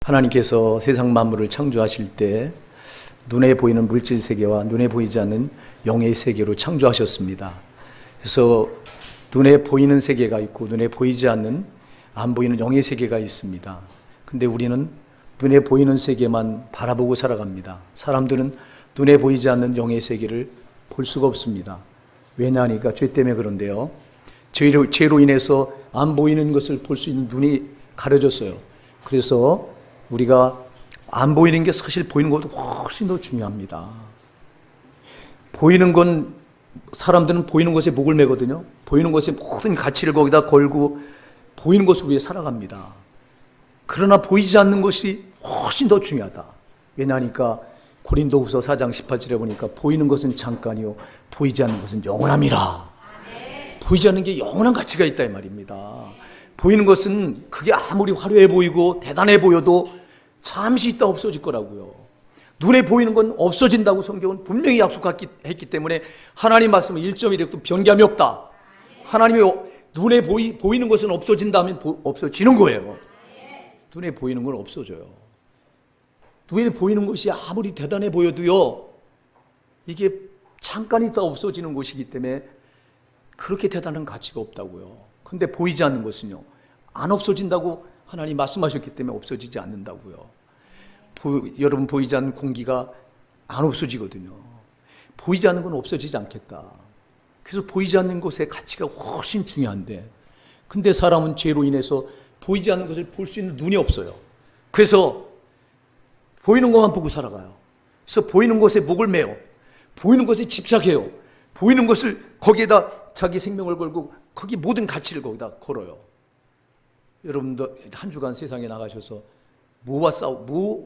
하나님께서 세상 만물을 창조하실 때 눈에 보이는 물질 세계와 눈에 보이지 않는 영의 세계로 창조하셨습니다. 그래서 눈에 보이는 세계가 있고 눈에 보이지 않는 안 보이는 영의 세계가 있습니다. 근데 우리는 눈에 보이는 세계만 바라보고 살아갑니다. 사람들은 눈에 보이지 않는 영의 세계를 볼 수가 없습니다. 왜냐하니까 죄 때문에 그런데요. 죄로 인해서 안 보이는 것을 볼 수 있는 눈이 가려졌어요. 그래서 우리가 안 보이는 게 사실 보이는 것보다 훨씬 더 중요합니다. 보이는 건 사람들은 보이는 것에 목을 매거든요. 보이는 것에 모든 가치를 거기다 걸고 보이는 것을 위해 살아갑니다. 그러나 보이지 않는 것이 훨씬 더 중요하다. 왜냐하니까 고린도후서 4장 18절에 보니까 보이는 것은 잠깐이요 보이지 않는 것은 영원함이라. 보이지 않는 게 영원한 가치가 있다 이 말입니다. 보이는 것은 그게 아무리 화려해 보이고 대단해 보여도 잠시 있다 없어질 거라고요. 눈에 보이는 건 없어진다고 성경은 분명히 약속했기 때문에 하나님 말씀은 1.1획도 변개함이 없다. 하나님이 눈에 보이는 것은 없어진다면 없어지는 거예요. 눈에 보이는 건 없어져요. 눈에 보이는 것이 아무리 대단해 보여도요, 이게 잠깐 있다 없어지는 것이기 때문에 그렇게 대단한 가치가 없다고요. 근데 보이지 않는 것은요, 안 없어진다고 하나님 말씀하셨기 때문에 없어지지 않는다고요. 여러분 보이지 않는 공기가 안 없어지거든요. 보이지 않는 건 없어지지 않겠다. 그래서 보이지 않는 것의 가치가 훨씬 중요한데, 근데 사람은 죄로 인해서 보이지 않는 것을 볼 수 있는 눈이 없어요. 그래서 보이는 것만 보고 살아가요. 그래서 보이는 것에 목을 매요. 보이는 것에 집착해요. 보이는 것을 거기에다 자기 생명을 걸고 거기 모든 가치를 거기다 걸어요. 여러분도 한 주간 세상에 나가셔서 뭐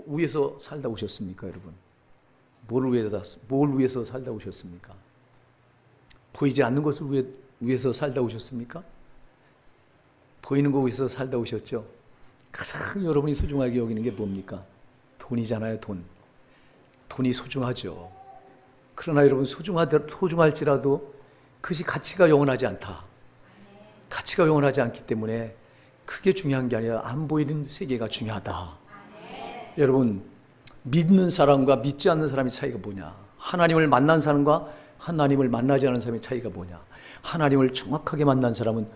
위해서 살다 오셨습니까, 여러분? 뭘 위해서 살다 오셨습니까? 보이지 않는 것을 위해서 살다 오셨습니까? 보이는 것 위해서 살다 오셨죠? 가장 여러분이 소중하게 여기는 게 뭡니까? 돈이잖아요, 돈. 돈이 소중하죠. 그러나 여러분 소중할지라도 그것이 가치가 영원하지 않다. 가치가 영원하지 않기 때문에 그게 중요한 게 아니라 안 보이는 세계가 중요하다. 여러분, 믿는 사람과 믿지 않는 사람의 차이가 뭐냐? 하나님을 만난 사람과 하나님을 만나지 않은 사람의 차이가 뭐냐? 하나님을 정확하게 만난 사람은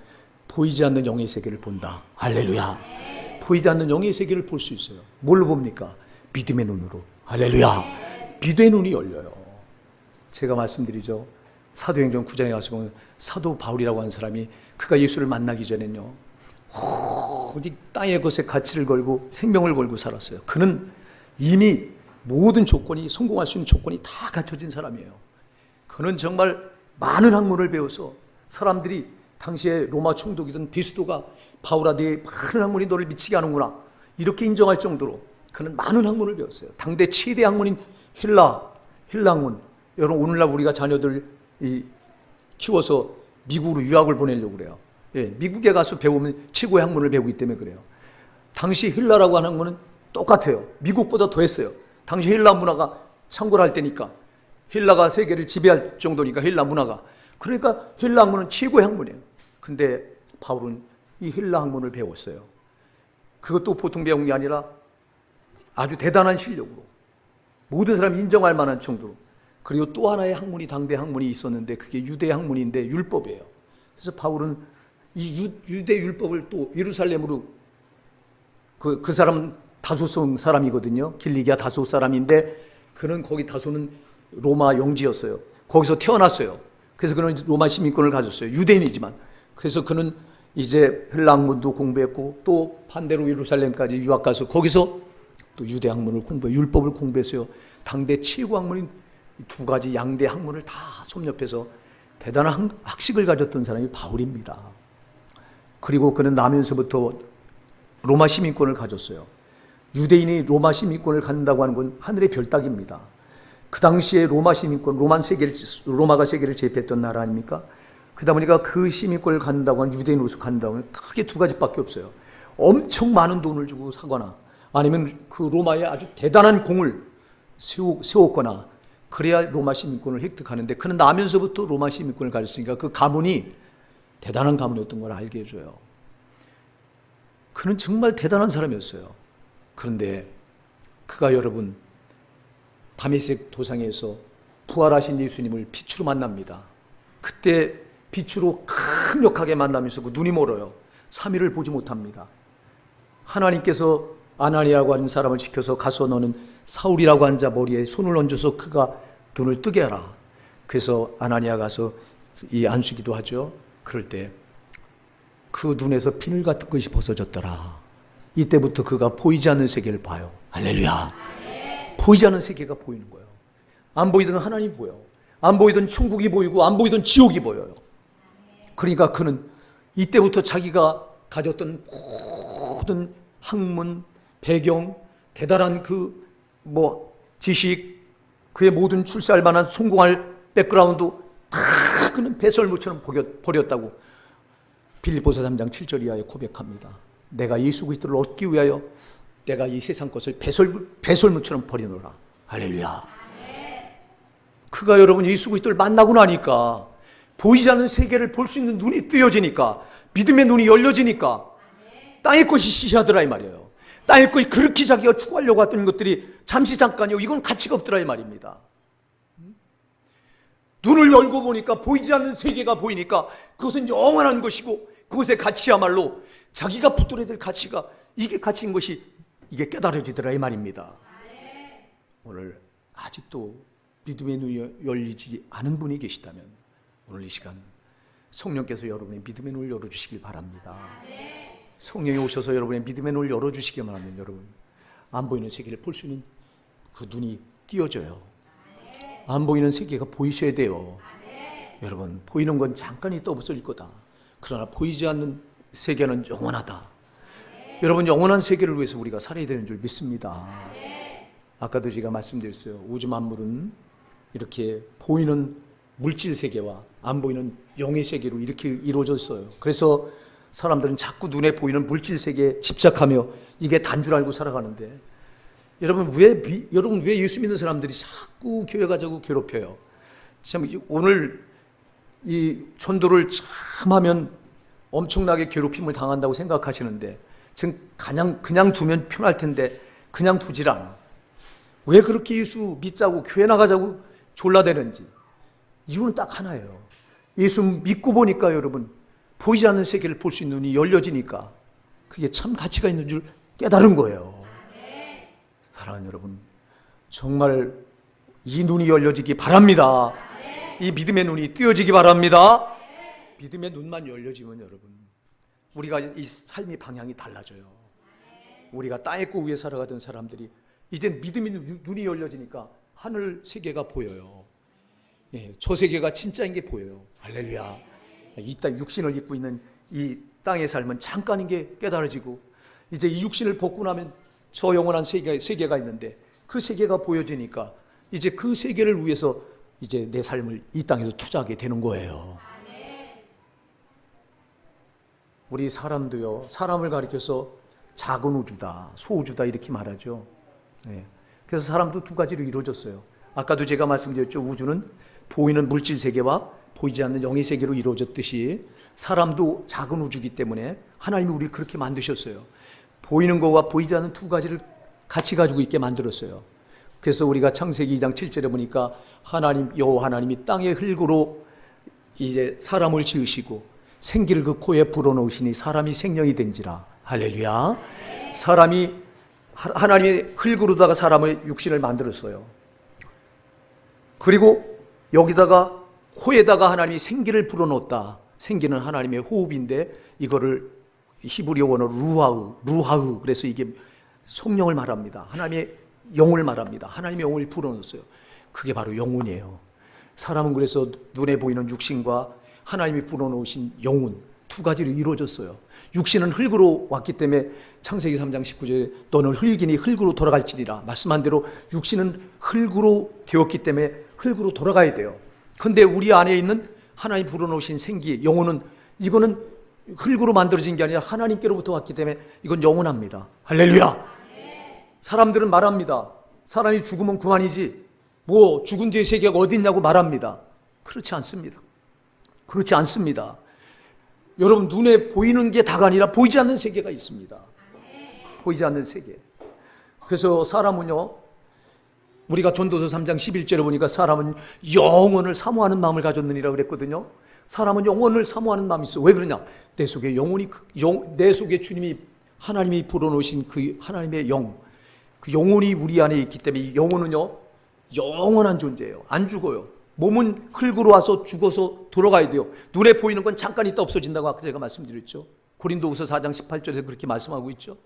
보이지 않는 영의 세계를 본다. 할렐루야. 보이지 않는 영의 세계를 볼 수 있어요. 뭘로 봅니까? 믿음의 눈으로. 할렐루야. 믿음의 눈이 열려요. 제가 말씀드리죠. 사도행전 9장에 가서 보면 사도 바울이라고 하는 사람이 그가 예수를 만나기 전에는요, 어디 땅의 것에 가치를 걸고 생명을 걸고 살았어요. 그는 이미 모든 조건이, 성공할 수 있는 조건이 다 갖춰진 사람이에요. 그는 정말 많은 학문을 배워서 사람들이 당시에 로마 총독이던 비스도가 바울아, 네 많은 학문이 너를 미치게 하는구나 이렇게 인정할 정도로 그는 많은 학문을 배웠어요. 당대 최대 학문인 헬라 학문. 여러분, 오늘날 우리가 자녀들 키워서 미국으로 유학을 보내려고 그래요. 예, 미국에 가서 배우면 최고의 학문을 배우기 때문에 그래요. 당시 헬라라고 하는 학문은 똑같아요. 미국보다 더 했어요. 당시 헬라 문화가 창궐 할 때니까, 헬라가 세계를 지배할 정도니까 헬라 문화가. 그러니까 헬라 학문은 최고의 학문이에요. 근데 바울은 이 헬라 학문을 배웠어요. 그것도 보통 배운 게 아니라 아주 대단한 실력으로 모든 사람이 인정할 만한 정도로. 그리고 또 하나의 학문이, 당대 학문이 있었는데 그게 유대 학문인데 율법이에요. 그래서 바울은 이 유대 율법을 또 예루살렘으로, 그 사람은 다소성 사람이거든요. 길리기아 다소 사람인데 그는 거기 다소는 로마 영지였어요. 거기서 태어났어요. 그래서 그는 로마 시민권을 가졌어요. 유대인이지만. 그래서 그는 이제 헬라 학문도 공부했고 또 반대로 예루살렘까지 유학 가서 거기서 또 유대 학문을 율법을 공부했어요. 당대 최고 학문인 두 가지 양대 학문을 다 섭렵해서 대단한 학식을 가졌던 사람이 바울입니다. 그리고 그는 나면서부터 로마 시민권을 가졌어요. 유대인이 로마 시민권을 갖는다고 하는 건 하늘의 별따기입니다. 그 당시에 로마 시민권, 로마가 세계를 제패했던 나라 아닙니까? 그러다 보니까 그 시민권을 갖는다고 하는, 유대인으로서 갖는다고 하면 크게 두 가지밖에 없어요. 엄청 많은 돈을 주고 사거나 아니면 그 로마에 아주 대단한 공을 세웠거나 그래야 로마 시민권을 획득하는데, 그는 나면서부터 로마 시민권을 가졌으니까 그 가문이 대단한 가문이었던 걸 알게 해줘요. 그는 정말 대단한 사람이었어요. 그런데 그가 여러분 다메섹 도상에서 부활하신 예수님을 빛으로 만납니다. 그때 빛으로 강력하게 만나면서 그 눈이 멀어요. 3일을 보지 못합니다. 하나님께서 아나니아라고 하는 사람을 시켜서 가서 너는 사울이라고 하는 자 머리에 손을 얹어서 그가 눈을 뜨게 하라. 그래서 아나니아 가서 이 안수기도 하죠. 그럴 때 그 눈에서 비늘 같은 것이 벗어졌더라. 이때부터 그가 보이지 않는 세계를 봐요. 할렐루야. 보이지 않는 세계가 보이는 거예요. 안 보이던 하나님이 보여요. 안 보이던 천국이 보이고 안 보이던 지옥이 보여요. 그러니까 그는 이때부터 자기가 가졌던 모든 학문, 배경, 대단한 지식, 그의 모든 출세할 만한 성공할 백그라운드 다 그는 배설물처럼 버렸다고 빌립보서 3장 7절 이하에 고백합니다. 내가 예수 그리스도를 얻기 위하여 내가 이 세상 것을 배설물처럼 버리노라. 할렐루야. 그가 여러분 예수 그리스도를 만나고 나니까 보이지 않는 세계를 볼 수 있는 눈이 뜨여지니까 믿음의 눈이 열려지니까 땅의 것이 시시하더라 이 말이에요. 땅의 것이 그렇게 자기가 추구하려고 했던 것들이 잠시 잠깐이요. 이건 가치가 없더라 이 말입니다. 눈을 열고 보니까 보이지 않는 세계가 보이니까 그것은 영원한 것이고 그것의 가치야말로 자기가 붙들어야 될 가치가 이게 가치인 것이 이게 깨달아지더라 이 말입니다. 오늘 아직도 믿음의 눈이 열리지 않은 분이 계시다면 오늘 이 시간 성령께서 여러분의 믿음의 눈을 열어주시길 바랍니다. 성령이 오셔서 여러분의 믿음의 눈을 열어주시기만 하면 여러분 안 보이는 세계를 볼 수 있는 그 눈이 띄어져요. 안 보이는 세계가 보이셔야 돼요. 여러분 보이는 건 잠깐 있다 없어질 거다. 그러나 보이지 않는 세계는 영원하다. 여러분 영원한 세계를 위해서 우리가 살아야 되는 줄 믿습니다. 아까도 제가 말씀드렸어요. 우주 만물은 이렇게 보이는 물질 세계와 안 보이는 영의 세계로 이렇게 이루어졌어요. 그래서 사람들은 자꾸 눈에 보이는 물질 세계에 집착하며 이게 단 줄 알고 살아가는데 여러분 왜 예수 믿는 사람들이 자꾸 교회 가자고 괴롭혀요? 참 오늘 이 전도를 참 하면 엄청나게 괴롭힘을 당한다고 생각하시는데 지금 그냥 두면 편할 텐데 그냥 두질 않아. 왜 그렇게 예수 믿자고 교회 나가자고 졸라대는지 이유는 딱 하나예요. 예수 믿고 보니까 여러분 보이지 않는 세계를 볼 수 있는 눈이 열려지니까 그게 참 가치가 있는 줄 깨달은 거예요. 사랑하는 여러분 정말 이 눈이 열려지기 바랍니다. 이 믿음의 눈이 띄어지기 바랍니다. 믿음의 눈만 열려지면 여러분 우리가 이 삶의 방향이 달라져요. 우리가 땅의 꿈 위에 살아가던 사람들이 이제 믿음의 눈이 열려지니까 하늘 세계가 보여요. 저 세계가 진짜인 게 보여요. 할렐루야. 이 땅 육신을 입고 있는 이 땅의 삶은 잠깐인 게 깨달아지고 이제 이 육신을 벗고 나면 저 영원한 세계가 있는데 그 세계가 보여지니까 이제 그 세계를 위해서 이제 내 삶을 이 땅에서 투자하게 되는 거예요. 우리 사람도요, 사람을 가리켜서 작은 우주다, 소우주다 이렇게 말하죠. 그래서 사람도 두 가지로 이루어졌어요. 아까도 제가 말씀드렸죠. 우주는 보이는 물질 세계와 보이지 않는 영의 세계로 이루어졌듯이 사람도 작은 우주이기 때문에 하나님이 우리를 그렇게 만드셨어요. 보이는 것과 보이지 않는 두 가지를 같이 가지고 있게 만들었어요. 그래서 우리가 창세기 2장 7절에 보니까 여호와 하나님이 땅의 흙으로 이제 사람을 지으시고 생기를 그 코에 불어넣으시니 사람이 생명이 된지라. 할렐루야. 하나님의 흙으로다가 사람의 육신을 만들었어요. 그리고 여기다가 코에다가 하나님이 생기를 불어넣었다. 생기는 하나님의 호흡인데 이거를 히브리어 원어로 루하우 그래서 이게 성령을 말합니다. 하나님의 영을 말합니다. 하나님의 영을 불어넣었어요. 그게 바로 영혼이에요. 사람은 그래서 눈에 보이는 육신과 하나님이 불어넣으신 영혼 두 가지로 이루어졌어요. 육신은 흙으로 왔기 때문에 창세기 3장 19절에 너는 흙이니 흙으로 돌아갈지니라. 말씀한 대로 육신은 흙으로 되었기 때문에 흙으로 돌아가야 돼요. 근데 우리 안에 있는 하나님 불어넣으신 생기, 영혼은 이거는 흙으로 만들어진 게 아니라 하나님께로부터 왔기 때문에 이건 영원합니다. 할렐루야. 사람들은 말합니다. 사람이 죽으면 그만이지 뭐 죽은 뒤의 세계가 어디 있냐고 말합니다. 그렇지 않습니다. 그렇지 않습니다. 여러분 눈에 보이는 게 다가 아니라 보이지 않는 세계가 있습니다. 보이지 않는 세계. 그래서 사람은요, 우리가 전도서 3장 11절에 보니까 사람은 영혼을 사모하는 마음을 가졌느니라 그랬거든요. 사람은 영혼을 사모하는 마음이 있어. 왜 그러냐? 내 속에 내 속에 주님이, 하나님이 불어넣으신 그 하나님의 그 영혼이 우리 안에 있기 때문에 이 영혼은요, 영원한 존재예요. 안 죽어요. 몸은 흙으로 와서 죽어서 돌아가야 돼요. 눈에 보이는 건 잠깐 있다 없어진다고 아까 제가 말씀드렸죠. 고린도후서 4장 18절에 그렇게 말씀하고 있죠.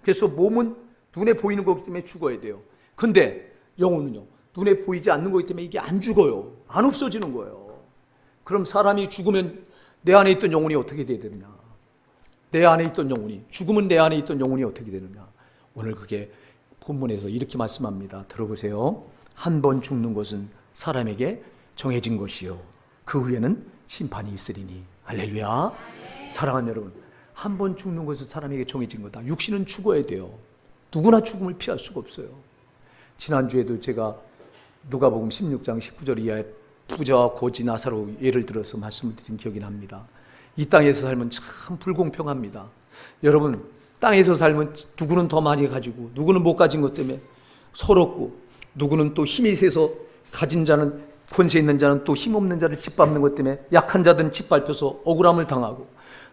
그래서 몸은 눈에 보이는 거기 때문에 죽어야 돼요. 근데 영혼은요, 눈에 보이지 않는 거기 때문에 이게 안 죽어요. 안 없어지는 거예요. 그럼 사람이 죽으면 내 안에 있던 영혼이 어떻게 돼야 되느냐? 내 안에 있던 영혼이, 죽으면 내 안에 있던 영혼이 어떻게 되느냐? 오늘 그게 본문에서 이렇게 말씀합니다. 들어보세요. 한 번 죽는 것은 사람에게 정해진 것이요, 그 후에는 심판이 있으리니. 할렐루야. 사랑하는 여러분, 한 번 죽는 것은 사람에게 정해진 거다. 육신은 죽어야 돼요. 누구나 죽음을 피할 수가 없어요. 지난주에도 제가 누가복음 16장 19절 이하의 부자와 고지 나사로 예를 들어서 말씀을 드린 기억이 납니다. 이 땅에서 살면 참 불공평합니다. 여러분, 땅에서 살면 누구는 더 많이 가지고 누구는 못 가진 것 때문에 서럽고, 누구는 또 힘이 세서 가진 자는, 권세 있는 자는 또 힘없는 자를 짓밟는 것 때문에 약한 자들은 짓밟혀서 억울함을 당하고,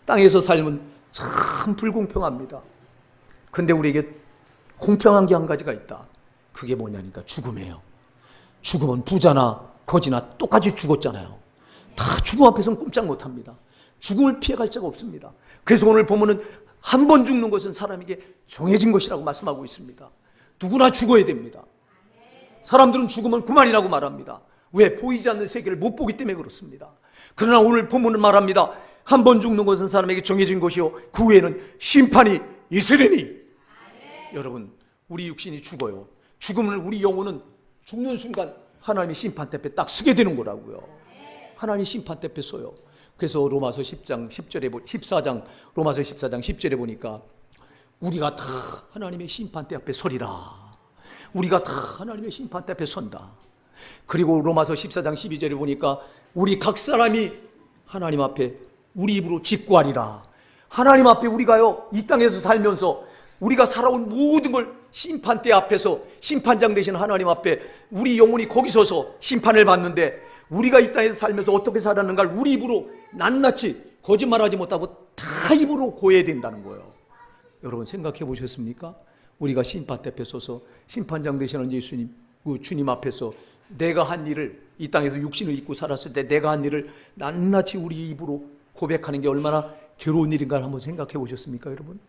땅에서 살면 참 불공평합니다. 그런데 우리에게 공평한 게 한 가지가 있다. 그게 뭐냐니까 죽음이에요. 죽음은 부자나 거지나 똑같이 죽었잖아요. 다 죽음 앞에서는 꼼짝 못합니다. 죽음을 피해갈 자가 없습니다. 그래서 오늘 보면은 한 번 죽는 것은 사람에게 정해진 것이라고 말씀하고 있습니다. 누구나 죽어야 됩니다. 사람들은 죽으면 그만이라고 말합니다. 왜? 보이지 않는 세계를 못 보기 때문에 그렇습니다. 그러나 오늘 본문은 말합니다. 한 번 죽는 것은 사람에게 정해진 것이요, 그 후에는 심판이 있으리니. 여러분, 우리 육신이 죽어요. 죽으면 우리 영혼은 죽는 순간 하나님의 심판 대 앞에 딱 서게 되는 거라고요. 하나님의 심판 대 앞에 서요. 그래서 로마서 10장 10절에 14장 로마서 14장 10절에 보니까 우리가 다 하나님의 심판 대 앞에 서리라. 우리가 다 하나님의 심판 대 앞에 선다. 그리고 로마서 14장 12절에 보니까 우리 각 사람이 하나님 앞에 우리 입으로 직구하리라. 하나님 앞에 우리가요, 이 땅에서 살면서 우리가 살아온 모든 걸 심판대 앞에서, 심판장 되신 하나님 앞에 우리 영혼이 거기 서서 심판을 받는데, 우리가 이 땅에서 살면서 어떻게 살았는가를 우리 입으로 낱낱이 거짓말하지 못하고 다 입으로 고해야 된다는 거예요. 여러분 생각해 보셨습니까? 우리가 심판대 앞에 서서 심판장 되시는 예수님, 그 주님 앞에서 내가 한 일을, 이 땅에서 육신을 입고 살았을 때 내가 한 일을 낱낱이 우리 입으로 고백하는 게 얼마나 괴로운 일인가 한번 생각해 보셨습니까, 여러분?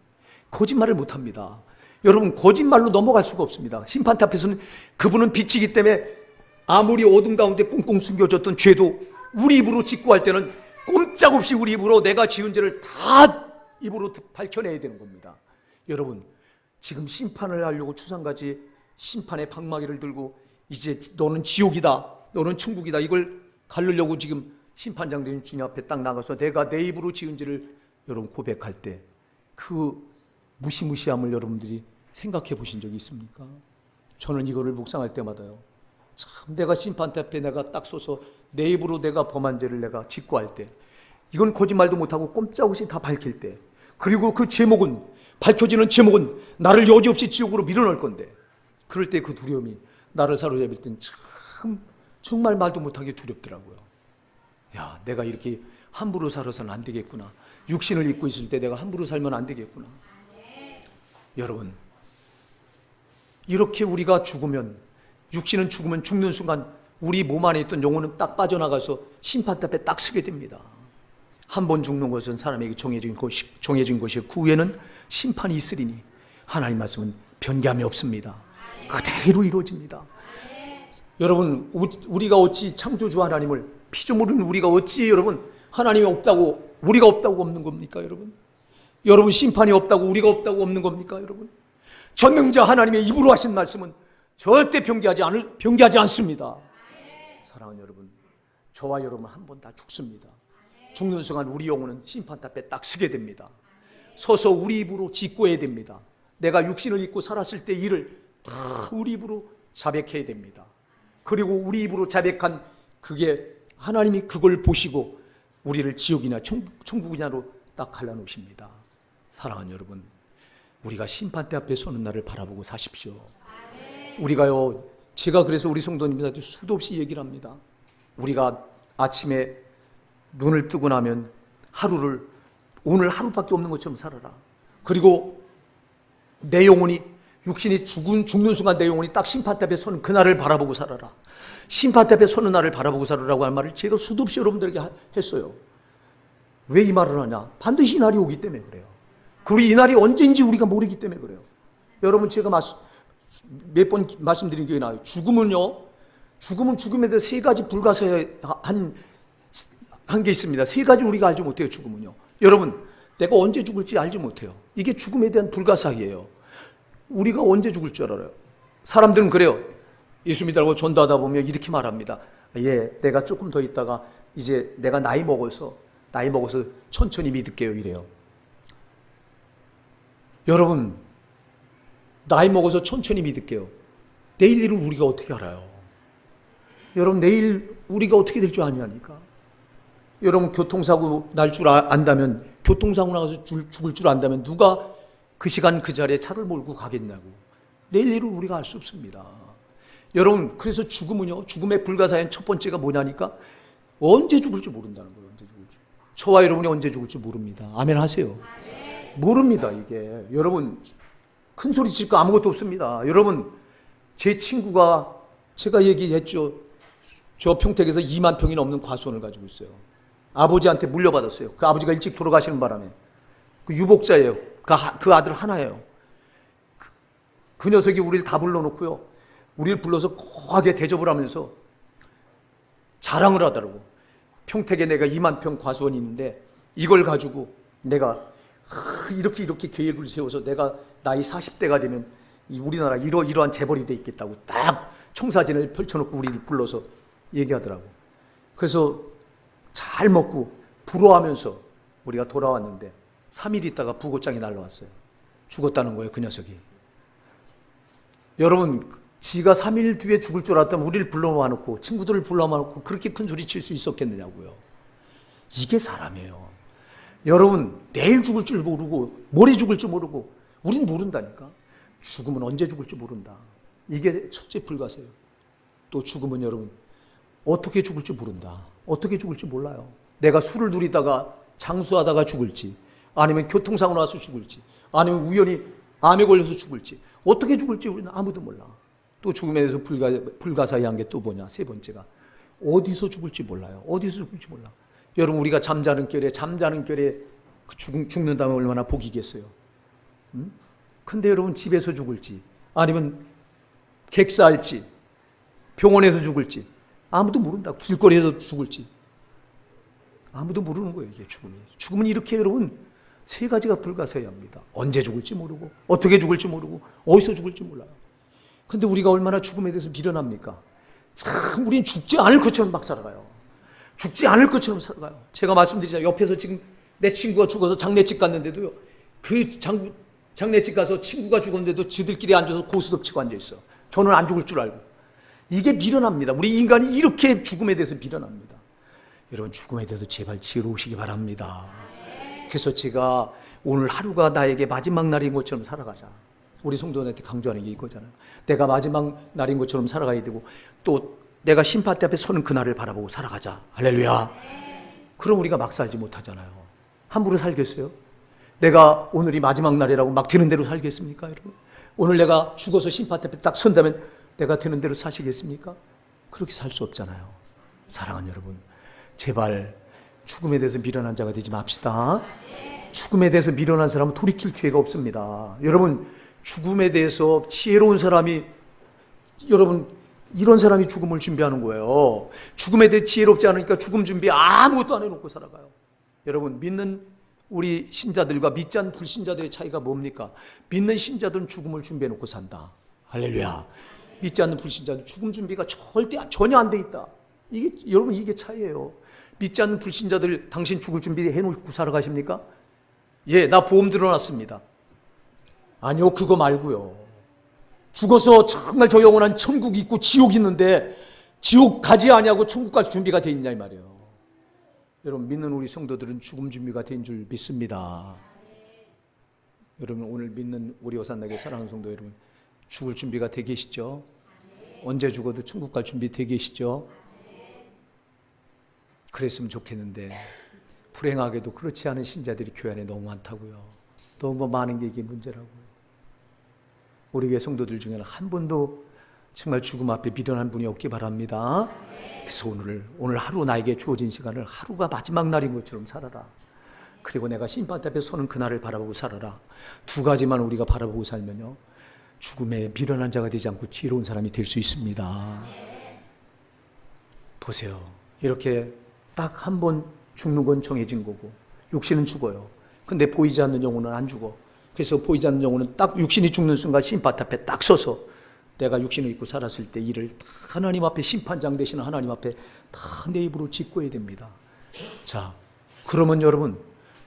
거짓말을 못합니다. 여러분, 거짓말로 넘어갈 수가 없습니다. 심판대 앞에서는 그분은 빛이기 때문에 아무리 어둠 가운데 꽁꽁 숨겨졌던 죄도 우리 입으로 직구할 때는 꼼짝없이 우리 입으로 내가 지은 죄를 다 입으로 밝혀내야 되는 겁니다. 여러분, 지금 심판을 하려고 추상같이 심판의 방망이를 들고 이제 너는 지옥이다, 너는 천국이다, 이걸 가르려고 지금 심판장 되신 주님 앞에 딱 나가서 내가 내 입으로 지은 죄를 여러분 고백할 때 그 무시무시함을 여러분들이 생각해 보신 적이 있습니까? 저는 이거를 묵상할 때마다요, 참 내가 심판대 앞에 내가 딱 서서 내 입으로 내가 범한 죄를 내가 직구할 때, 이건 거짓말도 못하고 꼼짝없이 다 밝힐 때, 그리고 그 제목은, 밝혀지는 제목은 나를 여지없이 지옥으로 밀어넣을 건데, 그럴 때 그 두려움이 나를 사로잡을 땐 참 정말 말도 못하게 두렵더라고요. 야, 내가 이렇게 함부로 살아서는 안 되겠구나. 육신을 입고 있을 때 내가 함부로 살면 안 되겠구나. 여러분, 이렇게 우리가 죽으면, 육신은 죽으면 죽는 순간 우리 몸 안에 있던 영혼은 딱 빠져나가서 심판 앞에 딱 서게 됩니다. 한 번 죽는 것은 사람에게 정해진 것이요, 그 후에는 심판이 있으리니. 하나님 말씀은 변함이 없습니다. 그대로 이루어집니다. 여러분, 우리가 어찌 창조주 하나님을, 피조물은 우리가 어찌 여러분 하나님이 없다고, 우리가 없다고 없는 겁니까, 여러분? 여러분, 심판이 없다고 우리가 없다고 없는 겁니까, 여러분? 전능자 하나님의 입으로 하신 말씀은 절대 변개하지 않습니다. 사랑하는 여러분, 저와 여러분 한 번 다 죽습니다. 죽는 순간 우리 영혼은 심판 앞에 딱 서게 됩니다. 서서 우리 입으로 짓고해야 됩니다. 내가 육신을 입고 살았을 때 일을 다 우리 입으로 자백해야 됩니다. 그리고 우리 입으로 자백한 그게 하나님이 그걸 보시고 우리를 지옥이나 천국이냐로 딱 갈라놓으십니다. 사랑하는 여러분, 우리가 심판대 앞에 서는 날을 바라보고 사십시오. 우리가요, 제가 그래서 우리 성도님들한테 수도 없이 얘기를 합니다. 우리가 아침에 눈을 뜨고 나면 하루를 오늘 하루밖에 없는 것처럼 살아라. 그리고 내 영혼이, 육신이 죽는 순간 내 영혼이 딱 심판대 앞에 서는 그날을 바라보고 살아라. 심판대 앞에 서는 날을 바라보고 살아라고 할 말을 제가 수도 없이 여러분들에게 했어요. 왜 이 말을 하냐? 반드시 이 날이 오기 때문에 그래요. 그리고 이 날이 언제인지 우리가 모르기 때문에 그래요. 여러분, 제가 몇 번 말씀드린 게 나와요. 죽음은 죽음에 대해서 세 가지 불가사의한 게 있습니다. 세 가지 우리가 알지 못해요. 죽음은요. 여러분, 내가 언제 죽을지 알지 못해요. 이게 죽음에 대한 불가사의예요. 우리가 언제 죽을 줄 알아요? 사람들은 그래요. 예수 믿으라고 전도하다 보면 이렇게 말합니다. 예, 내가 조금 더 있다가 이제 내가 나이 먹어서 천천히 믿을게요. 이래요. 여러분, 나이 먹어서 천천히 믿을게요. 내일 일을 우리가 어떻게 알아요? 여러분, 내일 우리가 어떻게 될 줄 아냐니까. 여러분, 교통사고 날 줄 안다면, 교통사고 나가서 죽을 줄 안다면 누가 그 시간 그 자리에 차를 몰고 가겠냐고. 내일 일을 우리가 알 수 없습니다. 여러분, 그래서 죽음은요, 죽음의 불가사의 첫 번째가 뭐냐니까, 언제 죽을지 모른다는 거예요. 언제 죽을지. 저와 여러분이 언제 죽을지 모릅니다. 아멘 하세요. 모릅니다. 이게 여러분, 큰 소리 칠 거 아무것도 없습니다. 여러분, 제 친구가, 제가 얘기했죠, 저 평택에서 2만 평이 넘는 과수원을 가지고 있어요. 아버지한테 물려받았어요. 그 아버지가 일찍 돌아가시는 바람에. 그 유복자예요. 그 아들 하나예요. 그 녀석이 우리를 다 불러놓고요, 우리를 불러서 거하게 대접을 하면서 자랑을 하더라고. 평택에 내가 2만 평 과수원이 있는데 이걸 가지고 내가 이렇게 계획을 세워서 내가 나이 40대가 되면 우리나라 이러한 재벌이 돼 있겠다고 딱 청사진을 펼쳐놓고 우리를 불러서 얘기하더라고. 그래서 잘 먹고 부러워하면서 우리가 돌아왔는데 3일 있다가 부고장이 날라왔어요. 죽었다는 거예요, 그 녀석이. 여러분, 지가 3일 뒤에 죽을 줄 알았다면 우리를 불러와놓고 친구들을 불러와놓고 그렇게 큰 소리 칠 수 있었겠느냐고요. 이게 사람이에요. 여러분, 내일 죽을 줄 모르고 모레 죽을 줄 모르고 우린 모른다니까. 죽음은 언제 죽을지 모른다. 이게 첫째 불가사예요. 또 죽음은 여러분, 어떻게 죽을지 모른다. 어떻게 죽을지 몰라요. 내가 술을 누리다가 장수하다가 죽을지, 아니면 교통사고 나서 죽을지, 아니면 우연히 암에 걸려서 죽을지, 어떻게 죽을지 우리는 아무도 몰라. 또 죽음에 대해서 불가사의한 게 또 뭐냐? 세 번째가 어디서 죽을지 몰라요. 어디서 죽을지 몰라. 여러분, 우리가 잠자는 결에 죽는다면 얼마나 복이겠어요. 근데 여러분, 집에서 죽을지, 아니면 객사할지, 병원에서 죽을지 아무도 모른다. 길거리에서 죽을지 아무도 모르는 거예요. 이게 죽음은 이렇게 여러분 세 가지가 불가사의합니다. 언제 죽을지 모르고, 어떻게 죽을지 모르고, 어디서 죽을지 몰라요. 근데 우리가 얼마나 죽음에 대해서 미련합니까? 참, 우린 죽지 않을 것처럼 막 살아가요. 죽지 않을 것처럼 살아가요. 제가 말씀드리잖아요. 옆에서 지금 내 친구가 죽어서 장례집 갔는데도요, 그 장례집 가서 친구가 죽었는데도 지들끼리 앉아서 고스톱 치고 앉아있어. 저는 안 죽을 줄 알고. 이게 미련합니다. 우리 인간이 이렇게 죽음에 대해서 미련합니다. 여러분, 죽음에 대해서 제발 지혜로우시기 바랍니다. 그래서 제가 오늘 하루가 나에게 마지막 날인 것처럼 살아가자. 우리 성도들한테 강조하는 게 이거잖아요. 내가 마지막 날인 것처럼 살아가야 되고, 또 내가 심판대 앞에 서는 그날을 바라보고 살아가자. 할렐루야. 그럼 우리가 막 살지 못하잖아요. 함부로 살겠어요? 내가 오늘이 마지막 날이라고 막 되는 대로 살겠습니까, 여러분? 오늘 내가 죽어서 심판대 앞에 딱 선다면 내가 되는 대로 사시겠습니까? 그렇게 살 수 없잖아요. 사랑하는 여러분, 제발 죽음에 대해서 미련한 자가 되지 맙시다. 죽음에 대해서 미련한 사람은 돌이킬 기회가 없습니다. 여러분, 죽음에 대해서 지혜로운 사람이, 여러분, 이런 사람이 죽음을 준비하는 거예요. 죽음에 대해 지혜롭지 않으니까 죽음 준비 아무것도 안 해놓고 살아가요. 여러분, 믿는 우리 신자들과 믿지 않는 불신자들의 차이가 뭡니까? 믿는 신자들은 죽음을 준비해놓고 산다. 할렐루야. 믿지 않는 불신자들은 죽음 준비가 전혀 안 돼 있다. 여러분, 이게 차이예요. 믿지 않는 불신자들, 당신 죽을 준비해놓고 살아가십니까? 예, 나 보험 들어놨습니다. 아니요, 그거 말고요. 죽어서 정말 저 영원한 천국 있고 지옥 있는데 지옥 가지 아니하고 천국 갈 준비가 돼 있냐 이 말이에요. 여러분, 믿는 우리 성도들은 죽음 준비가 된 줄 믿습니다. 여러분 오늘 믿는 우리 오산나게 사랑하는 성도 여러분, 죽을 준비가 돼 계시죠? 언제 죽어도 천국 갈 준비 돼 계시죠? 그랬으면 좋겠는데 불행하게도 그렇지 않은 신자들이 교회 안에 너무 많다고요. 너무 많은 게 이게 문제라고요. 우리 교회 성도들 중에는 한 분도 정말 죽음 앞에 미련한 분이 없기 바랍니다. 그래서 오늘 하루 나에게 주어진 시간을 하루가 마지막 날인 것처럼 살아라. 그리고 내가 심판 앞에 서는 그날을 바라보고 살아라. 두 가지만 우리가 바라보고 살면요, 죽음에 미련한 자가 되지 않고 지혜로운 사람이 될 수 있습니다. 보세요. 이렇게 딱 한 번 죽는 건 정해진 거고, 육신은 죽어요. 근데 보이지 않는 영혼은 안 죽어. 그래서 보이지 않는 영혼은 딱 육신이 죽는 순간 심판 앞에 딱 서서 내가 육신을 입고 살았을 때 일을 하나님 앞에, 심판장 되시는 하나님 앞에 다 내 입으로 짓고야 됩니다. 자, 그러면 여러분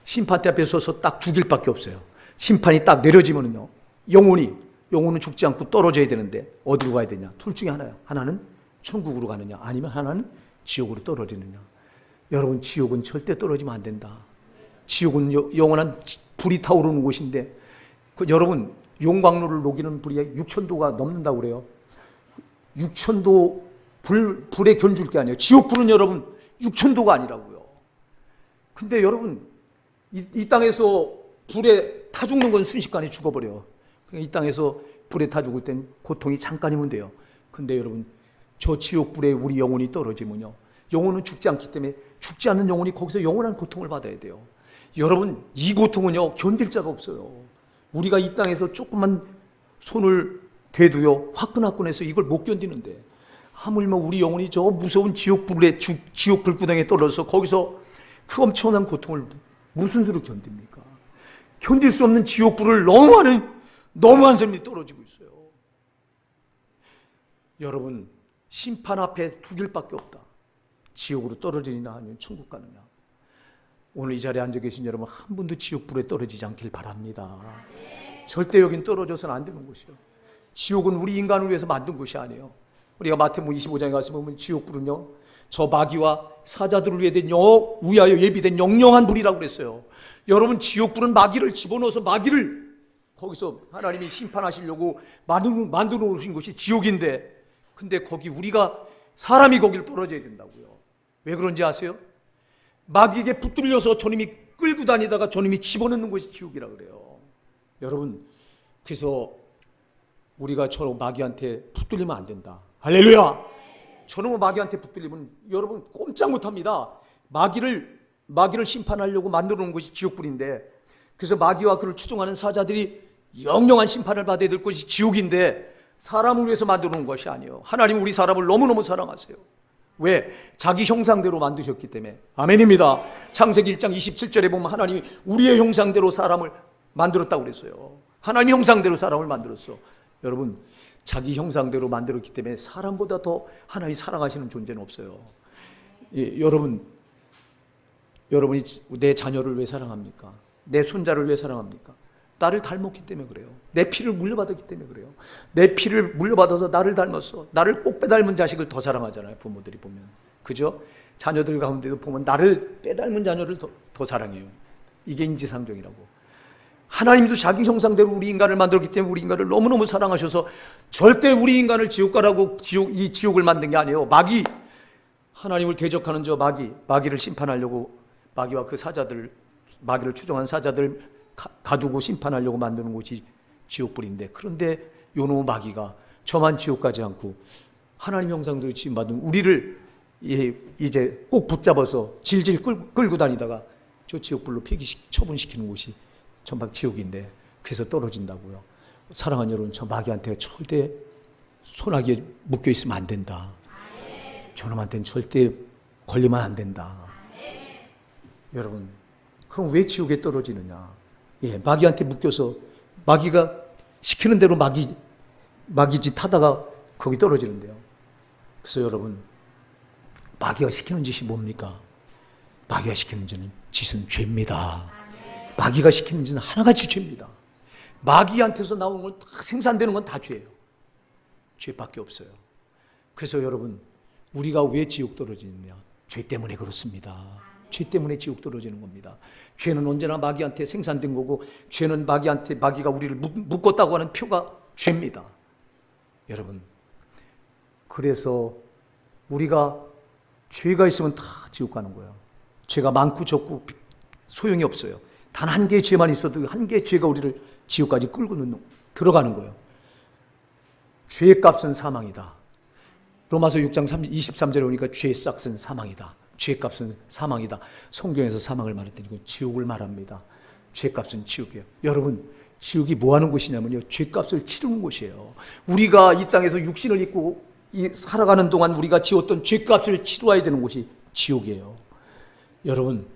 심판대 앞에 서서 딱 두 길밖에 없어요. 심판이 딱 내려지면요, 영혼은 죽지 않고 떨어져야 되는데 어디로 가야 되냐? 둘 중에 하나예요. 하나는 천국으로 가느냐, 아니면 하나는 지옥으로 떨어지느냐. 여러분, 지옥은 절대 떨어지면 안 된다. 지옥은 영원한 불이 타오르는 곳인데, 여러분 용광로를 녹이는 불이 6,000도가 넘는다고 그래요. 6,000도 불에 견줄 게 아니에요. 지옥 불은 여러분 6,000도가 아니라고요. 근데 여러분 이 땅에서 불에 타 죽는 건 순식간에 죽어버려요. 이 땅에서 불에 타 죽을 땐 고통이 잠깐이면 돼요. 근데 여러분 저 지옥 불에 우리 영혼이 떨어지면요, 영혼은 죽지 않기 때문에 죽지 않는 영혼이 거기서 영원한 고통을 받아야 돼요. 여러분 이 고통은요 견딜 자가 없어요. 우리가 이 땅에서 조금만 손을 대도요 화끈화끈해서 이걸 못 견디는데, 하물며 우리 영혼이 저 무서운 지옥 불구덩이에 떨어져서 거기서 그 엄청난 고통을 무슨 수로 견딥니까? 견딜 수 없는 지옥 불을 너무한 사람이 떨어지고 있어요. 여러분 심판 앞에 두 길밖에 없다. 지옥으로 떨어지느냐 아니면 천국 가느냐. 오늘 이 자리에 앉아 계신 여러분 한 분도 지옥불에 떨어지지 않길 바랍니다. 절대 여긴 떨어져서는 안 되는 곳이요. 지옥은 우리 인간을 위해서 만든 곳이 아니에요. 우리가 마태복음 25장에 가서 보면 지옥불은요, 저 마귀와 사자들을 위하여 예비된 영영한 불이라고 그랬어요. 여러분 지옥불은 마귀를 집어넣어서 마귀를 거기서 하나님이 심판하시려고 만들어 놓으신 곳이 지옥인데, 근데 거기 사람이 거기를 떨어져야 된다고요. 왜 그런지 아세요? 마귀에게 붙들려서 저놈이 끌고 다니다가 저놈이 집어넣는 것이 지옥이라 그래요. 여러분, 그래서 우리가 저 마귀한테 붙들리면 안 된다. 할렐루야! 저놈의 마귀한테 붙들리면 여러분 꼼짝 못합니다. 마귀를 심판하려고 만들어 놓은 것이 지옥불인데, 그래서 마귀와 그를 추종하는 사자들이 영영한 심판을 받아야 될 것이 지옥인데, 사람을 위해서 만들어 놓은 것이 아니에요. 하나님은 우리 사람을 너무너무 사랑하세요. 왜? 자기 형상대로 만드셨기 때문에. 아멘입니다. 창세기 1장 27절에 보면 하나님이 우리의 형상대로 사람을 만들었다고 그랬어요. 하나님 형상대로 사람을 만들었어. 여러분, 자기 형상대로 만들었기 때문에 사람보다 더 하나님이 사랑하시는 존재는 없어요. 예, 여러분이 내 자녀를 왜 사랑합니까? 내 손자를 왜 사랑합니까? 나를 닮았기 때문에 그래요. 내 피를 물려받았기 때문에 그래요. 내 피를 물려받아서 나를 닮았어. 나를 꼭 빼닮은 자식을 더 사랑하잖아요. 부모들이 보면. 그죠? 자녀들 가운데도 보면 나를 빼닮은 자녀를 더 사랑해요. 이게 인지상정이라고. 하나님도 자기 형상대로 우리 인간을 만들었기 때문에 우리 인간을 너무너무 사랑하셔서 절대 우리 인간을 지옥 가라고 이 지옥을 만든 게 아니에요. 하나님을 대적하는 저 마귀를 심판하려고, 마귀와 그 사자들, 마귀를 추종한 사자들 가두고 심판하려고 만드는 곳이 지옥불인데, 그런데 요놈 마귀가 저만 지옥 가지 않고 하나님 형상대로 지음받은 우리를 이제 꼭 붙잡아서 질질 끌고 다니다가 저 지옥불로 처분시키는 곳이 전방 지옥인데, 그래서 떨어진다고요. 사랑하는 여러분, 저 마귀한테 절대 소나기에 묶여 있으면 안 된다. 저놈한테는 절대 걸리면 안 된다. 여러분, 그럼 왜 지옥에 떨어지느냐? 예, 마귀한테 묶여서 마귀가 시키는 대로 마귀짓 하다가 거기 떨어지는데요. 그래서 여러분, 마귀가 시키는 짓이 뭡니까? 마귀가 시키는 짓은 죄입니다. 마귀가 시키는 짓은 하나같이 죄입니다. 마귀한테서 나오는 건 다 생산되는 건 다 죄예요. 죄밖에 없어요. 그래서 여러분, 우리가 왜 지옥 떨어지느냐? 죄 때문에 그렇습니다. 죄 때문에 지옥 떨어지는 겁니다. 죄는 언제나 마귀한테 생산된 거고, 죄는 마귀가 우리를 묶었다고 하는 표가 죄입니다. 여러분, 그래서 우리가 죄가 있으면 다 지옥 가는 거예요. 죄가 많고 적고 소용이 없어요. 단 한 개의 죄만 있어도 한 개의 죄가 우리를 지옥까지 끌고 들어가는 거예요. 죄의 값은 사망이다. 로마서 6장 23절에 보니까 죄의 싹은 사망이다. 죄의 값은 사망이다. 성경에서 사망을 말했더니 지옥을 말합니다. 죄의 값은 지옥이에요. 여러분, 지옥이 뭐 하는 곳이냐면요, 죄 값을 치르는 곳이에요. 우리가 이 땅에서 육신을 입고 살아가는 동안 우리가 지었던 죄 값을 치루어야 되는 곳이 지옥이에요. 여러분,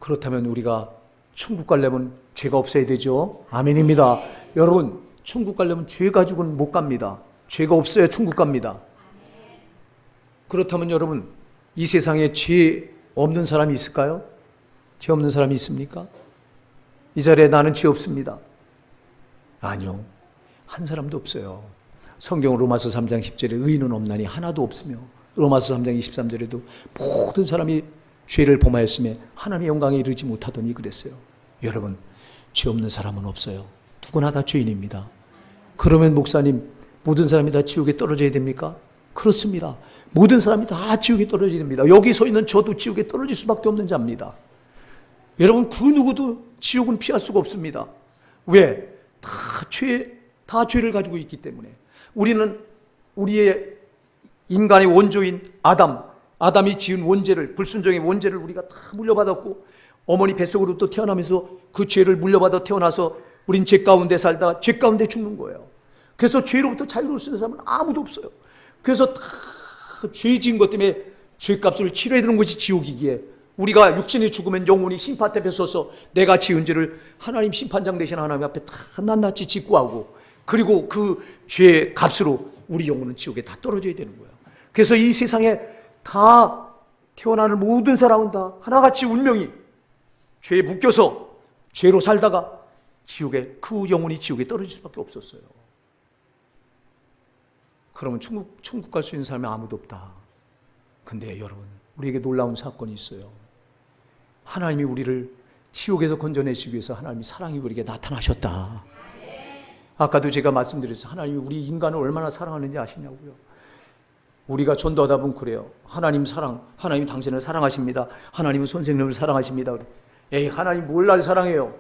그렇다면 우리가 천국 가려면 죄가 없어야 되죠. 아멘입니다. 여러분, 천국 가려면 죄 가지고는 못 갑니다. 죄가 없어야 천국 갑니다. 그렇다면 여러분, 이 세상에 죄 없는 사람이 있을까요? 죄 없는 사람이 있습니까? 이 자리에 나는 죄 없습니다. 아니요, 한 사람도 없어요. 성경 로마서 3장 10절에 의인은 없나니 하나도 없으며, 로마서 3장 23절에도 모든 사람이 죄를 범하였음에 하나님의 영광에 이르지 못하더니 그랬어요. 여러분, 죄 없는 사람은 없어요. 누구나 다 죄인입니다. 그러면 목사님, 모든 사람이 다 지옥에 떨어져야 됩니까? 그렇습니다. 모든 사람이 다 지옥에 떨어져야 됩니다. 여기 서 있는 저도 지옥에 떨어질 수밖에 없는 자입니다. 여러분, 그 누구도 지옥은 피할 수가 없습니다. 왜? 다 죄를 가지고 있기 때문에. 우리는 우리의 인간의 원조인 아담이 지은 원죄를, 불순종의 원죄를 우리가 다 물려받았고, 어머니 뱃속으로부터 태어나면서 그 죄를 물려받아 태어나서 우린 죄 가운데 살다 죄 가운데 죽는 거예요. 그래서 죄로부터 자유로울 수 있는 사람은 아무도 없어요. 그래서 다 죄 지은 것 때문에 죄값을 치러야 되는 것이 지옥이기에, 우리가 육신이 죽으면 영혼이 심판 앞에 서서 내가 지은 죄를 하나님 심판장 되신 하나님 앞에 다 낱낱이 직구하고, 그리고 그 죄의 값으로 우리 영혼은 지옥에 다 떨어져야 되는 거예요. 그래서 이 세상에 다 태어나는 모든 사람은 다 하나같이 운명이 죄에 묶여서 죄로 살다가 그 영혼이 지옥에 떨어질 수밖에 없었어요. 그러면 천국 갈 수 있는 사람이 아무도 없다. 근데 여러분, 우리에게 놀라운 사건이 있어요. 하나님이 우리를 지옥에서 건져내시기 위해서 하나님이 사랑이 우리에게 나타나셨다. 아까도 제가 말씀드렸어요. 하나님이 우리 인간을 얼마나 사랑하는지 아시냐고요. 우리가 전도하다 보면 그래요. 하나님 당신을 사랑하십니다. 하나님은 선생님을 사랑하십니다. 에이, 하나님 뭘 날 사랑해요?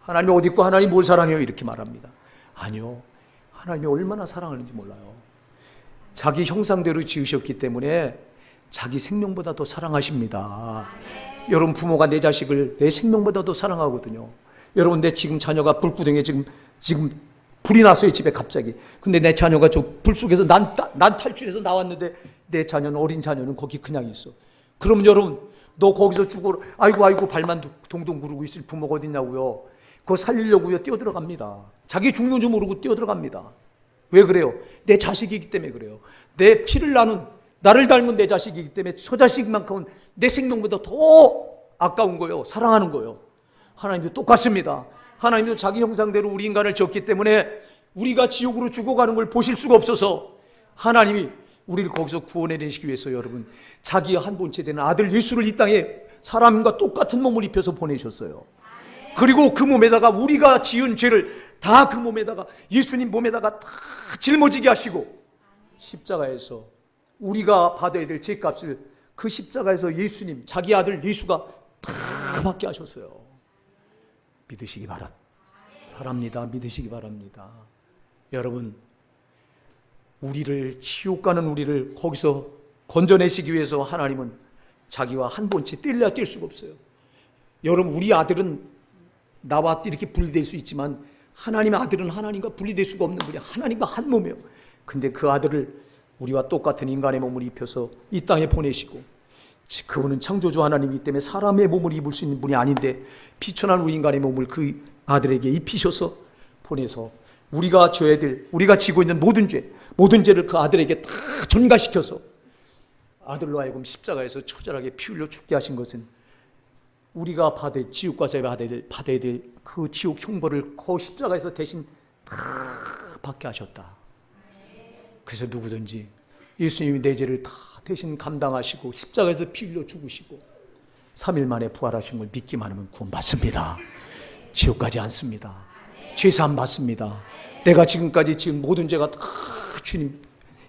하나님 어디 있고 하나님 뭘 사랑해요? 이렇게 말합니다. 아니요, 하나님이 얼마나 사랑하는지 몰라요. 자기 형상대로 지으셨기 때문에 자기 생명보다 더 사랑하십니다. 여러분, 부모가 내 자식을 내 생명보다 더 사랑하거든요. 여러분, 내 지금 자녀가 불구덩이에 지금 불이 났어요, 집에 갑자기. 근데 내 자녀가 저 불 속에서 난 탈출해서 나왔는데 내 자녀는, 어린 자녀는 거기 그냥 있어. 그러면 여러분, 너 거기서 죽어, 아이고 발만 동동 구르고 있을 부모가 어딨냐고요. 그거 살리려고요, 뛰어들어갑니다. 자기 죽는 줄 모르고 뛰어들어갑니다. 왜 그래요? 내 자식이기 때문에 그래요. 내 피를 나눈, 나를 닮은 내 자식이기 때문에 저 자식만큼은 내 생명보다 더 아까운 거예요. 사랑하는 거예요. 하나님도 똑같습니다. 하나님도 자기 형상대로 우리 인간을 지었기 때문에 우리가 지옥으로 죽어가는 걸 보실 수가 없어서 하나님이 우리를 거기서 구원해내시기 위해서 여러분, 자기의 한 본체 되는 아들 예수를 이 땅에 사람과 똑같은 몸을 입혀서 보내셨어요. 그리고 그 몸에다가 우리가 지은 죄를 다 그 몸에다가, 예수님 몸에다가 다 짊어지게 하시고, 십자가에서 우리가 받아야 될 죄값을 그 십자가에서 예수님, 자기 아들 예수가 다 받게 하셨어요. 믿으시기 바랍니다. 믿으시기 바랍니다. 여러분, 우리를, 지옥 가는 우리를 거기서 건져내시기 위해서 하나님은 자기와 한 본체 뗄 수가 없어요. 여러분, 우리 아들은 나와 이렇게 분리될 수 있지만 하나님의 아들은 하나님과 분리될 수가 없는 분이야. 하나님과 한 몸이에요. 근데 그 아들을 우리와 똑같은 인간의 몸을 입혀서 이 땅에 보내시고, 그분은 창조주 하나님이기 때문에 사람의 몸을 입을 수 있는 분이 아닌데 피천한 우리 인간의 몸을 그 아들에게 입히셔서 보내서 우리가 져야 될, 우리가 지고 있는 모든 죄를 그 아들에게 다 전가시켜서 아들로 하여금 십자가에서 처절하게 피 흘려 죽게 하신 것은 우리가 지옥 가서 받아야 될 그 지옥 형벌을 그 십자가에서 대신 다 받게 하셨다. 그래서 누구든지 예수님이 내 죄를 다 대신 감당하시고 십자가에서 피 흘려 죽으시고 3일 만에 부활하신 걸 믿기만 하면 구원받습니다. 지옥 가지 않습니다. 죄사함 받습니다. 내가 지금까지 지은 모든 죄가 다 주님,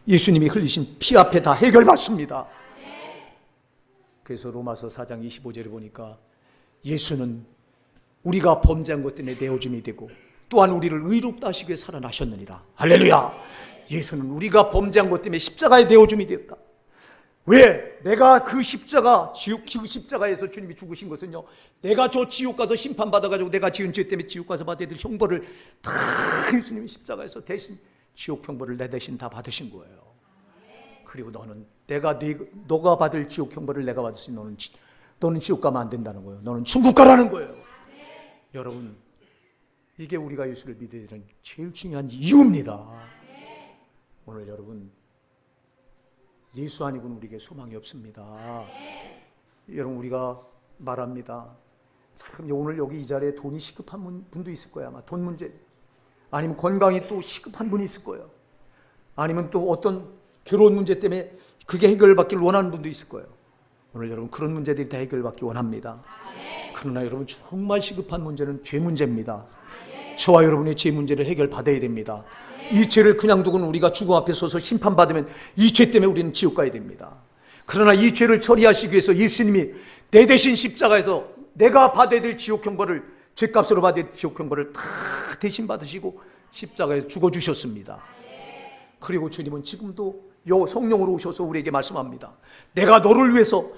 예수님이 흘리신 피 앞에 다 해결받습니다. 그래서 로마서 4장 25절에 보니까 예수는 우리가 범죄한 것 때문에 내어줌이 되고 또한 우리를 의롭다 하시기 위해 살아나셨느니라. 할렐루야. 예수는 우리가 범죄한 것 때문에 십자가에 내어줌이 되었다. 왜? 내가 그 십자가에서 주님이 죽으신 것은요, 내가 저 지옥 가서 심판받아가지고 내가 지은 죄 때문에 지옥 가서 받아야 될 형벌을 다 예수님이 십자가에서 대신 지옥 형벌을 내 대신 다 받으신 거예요. 그리고 너가 받을 지옥 형벌을 내가 받을 수 있는, 너는 지옥 가면 안 된다는 거예요. 너는 천국 가라는 거예요. 여러분, 이게 우리가 예수를 믿어야 되는 제일 중요한 이유입니다. 오늘 여러분, 예수 아니고는 우리에게 소망이 없습니다. 여러분, 우리가 말합니다. 참, 오늘 여기 이 자리에 돈이 시급한 분도 있을 거야. 아마 돈 문제, 아니면 건강이 또 시급한 분이 있을 거예요. 아니면 또 어떤 결혼 문제 때문에 그게 해결받기를 원하는 분도 있을 거예요. 오늘 여러분, 그런 문제들이 다 해결받기 원합니다. 그러나 여러분, 정말 시급한 문제는 죄 문제입니다. 저와 여러분의 죄 문제를 해결받아야 됩니다. 이 죄를 그냥 두고는 우리가 죽음 앞에 서서 심판받으면 이 죄 때문에 우리는 지옥 가야 됩니다. 그러나 이 죄를 처리하시기 위해서 예수님이 내 대신 십자가에서 내가 받아야 될 지옥 형벌을, 죄값으로 받아야 될 지옥 형벌을 다 대신 받으시고 십자가에 죽어주셨습니다. 그리고 주님은 지금도 성령으로 오셔서 우리에게 말씀합니다. 내가 너를 위해서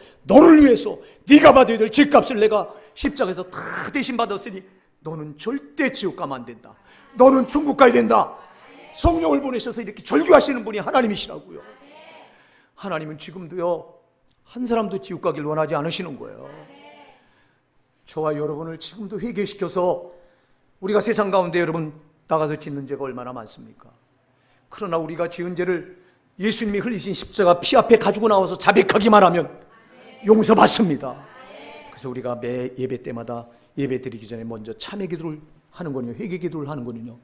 네가 받아야 될 죄값을 내가 십자가에서 다 대신 받았으니 너는 절대 지옥 가면 안 된다. 너는 천국 가야 된다. 성령을 보내셔서 이렇게 절규하시는 분이 하나님이시라고요. 하나님은 지금도요, 한 사람도 지옥 가길 원하지 않으시는 거예요. 저와 여러분을 지금도 회개시켜서 우리가 세상 가운데 여러분 나가서 짓는 죄가 얼마나 많습니까? 그러나 우리가 지은 죄를 예수님이 흘리신 십자가 피 앞에 가지고 나와서 자백하기만 하면 용서받습니다. 그래서 우리가 매 예배 때마다 예배 드리기 전에 먼저 참회 기도를 하는 거는요, 회개 기도를 하는 거는요,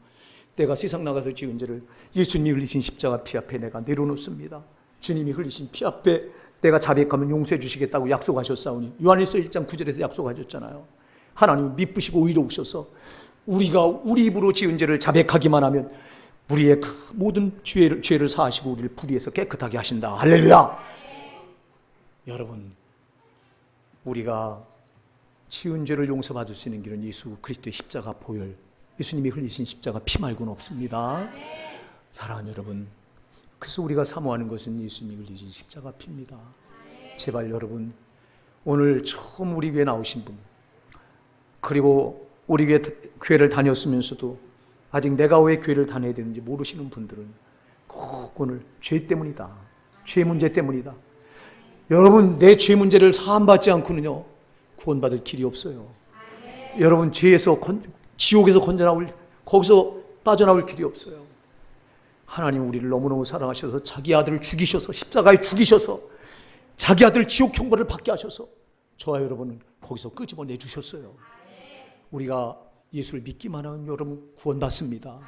내가 세상 나가서 지은 죄를 예수님이 흘리신 십자가 피 앞에 내가 내려놓습니다. 주님이 흘리신 피 앞에 내가 자백하면 용서해 주시겠다고 약속하셨사오니, 요한일서 1장 9절에서 약속하셨잖아요. 하나님이 미쁘시고 의로우셔서 우리가 우리 입으로 지은 죄를 자백하기만 하면 우리의 그 모든 죄를 사하시고 우리를 불의에서 깨끗하게 하신다. 할렐루야. 여러분, 우리가 지은 죄를 용서받을 수 있는 길은 예수 그리스도의 십자가 보혈, 예수님이 흘리신 십자가 피 말고는 없습니다. 사랑하는 여러분, 그래서 우리가 사모하는 것은 예수님이 흘리신 십자가 피입니다. 제발 여러분, 오늘 처음 우리 교회 나오신 분, 그리고 우리 교회를 다녔으면서도 아직 내가 왜 교회를 다녀야 되는지 모르시는 분들은 꼭 오늘 죄 때문이다, 죄 문제 때문이다. 여러분, 내 죄 문제를 사함받지 않고는요, 구원받을 길이 없어요. 여러분, 죄에서 지옥에서 거기서 빠져나올 길이 없어요. 하나님 우리를 너무너무 사랑하셔서 자기 아들을 죽이셔서, 십자가에 죽이셔서 자기 아들 지옥 형벌을 받게 하셔서 저와 여러분은 거기서 끄집어내 주셨어요. 우리가 예수를 믿기만 하면 여러분 구원받습니다.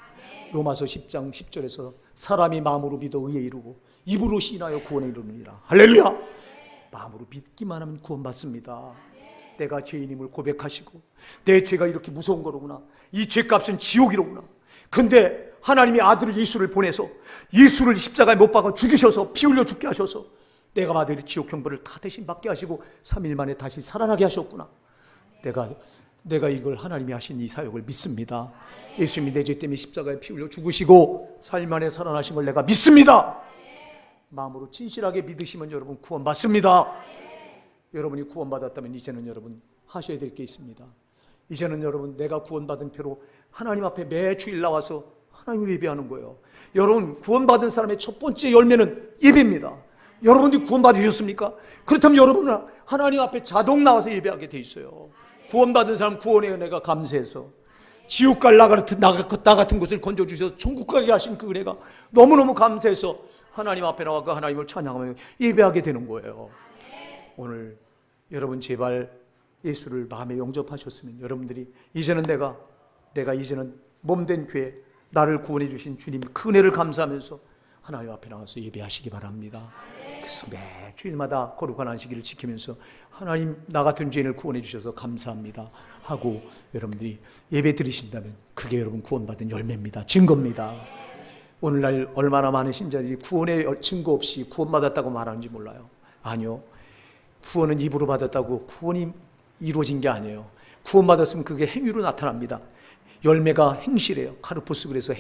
로마서 10장 10절에서 사람이 마음으로 믿어 의에 이르고 입으로 시인하여 구원에 이르느니라. 할렐루야. 마음으로 믿기만 하면 구원받습니다. 내가 죄인임을 고백하시고 내 죄가 이렇게 무서운 거로구나, 이 죄값은 지옥이로구나. 근데 하나님이 아들 예수를 보내서 예수를 십자가에 못 박아 죽이셔서 피 흘려 죽게 하셔서 내가 받을 지옥 형벌을 다 대신 받게 하시고 3일 만에 다시 살아나게 하셨구나. 내가 이걸 하나님이 하신 이 사역을 믿습니다. 예수님이 내 죄 때문에 십자가에 피 흘려 죽으시고 4일 만에 살아나신 걸 내가 믿습니다. 마음으로 진실하게 믿으시면 여러분 구원받습니다. 여러분이 구원받았다면 이제는 여러분 하셔야 될 게 있습니다. 이제는 여러분 내가 구원받은 표로 하나님 앞에 매 주일 나와서 하나님을 예배하는 거예요. 여러분, 구원받은 사람의 첫 번째 열매는 예배입니다. 여러분들이 구원받으셨습니까? 그렇다면 여러분은 하나님 앞에 자동 나와서 예배하게 돼 있어요. 구원받은 사람 구원의 은혜가 감사해서 지옥 갈 나 같은 곳을 건져주셔서 천국 가게 하신 그 은혜가 너무너무 감사해서 하나님 앞에 나와 그 하나님을 찬양하며 예배하게 되는 거예요. 오늘 여러분 제발 예수를 마음에 영접하셨으면 여러분들이 이제는 내가 이제는 몸된 교회, 나를 구원해 주신 주님 그 은혜를 감사하면서 하나님 앞에 나가서 예배하시기 바랍니다. 그래서 매 주일마다 거룩한 안식일을 지키면서 하나님 나 같은 죄인을 구원해 주셔서 감사합니다 하고 여러분들이 예배 드리신다면 그게 여러분 구원받은 열매입니다. 증거입니다. 오늘날 얼마나 많은 신자들이 구원의 증거 없이 구원받았다고 말하는지 몰라요. 아니요. 구원은 입으로 받았다고 구원이 이루어진 게 아니에요. 구원받았으면 그게 행위로 나타납니다. 열매가 행실이에요. 카르포스 그래서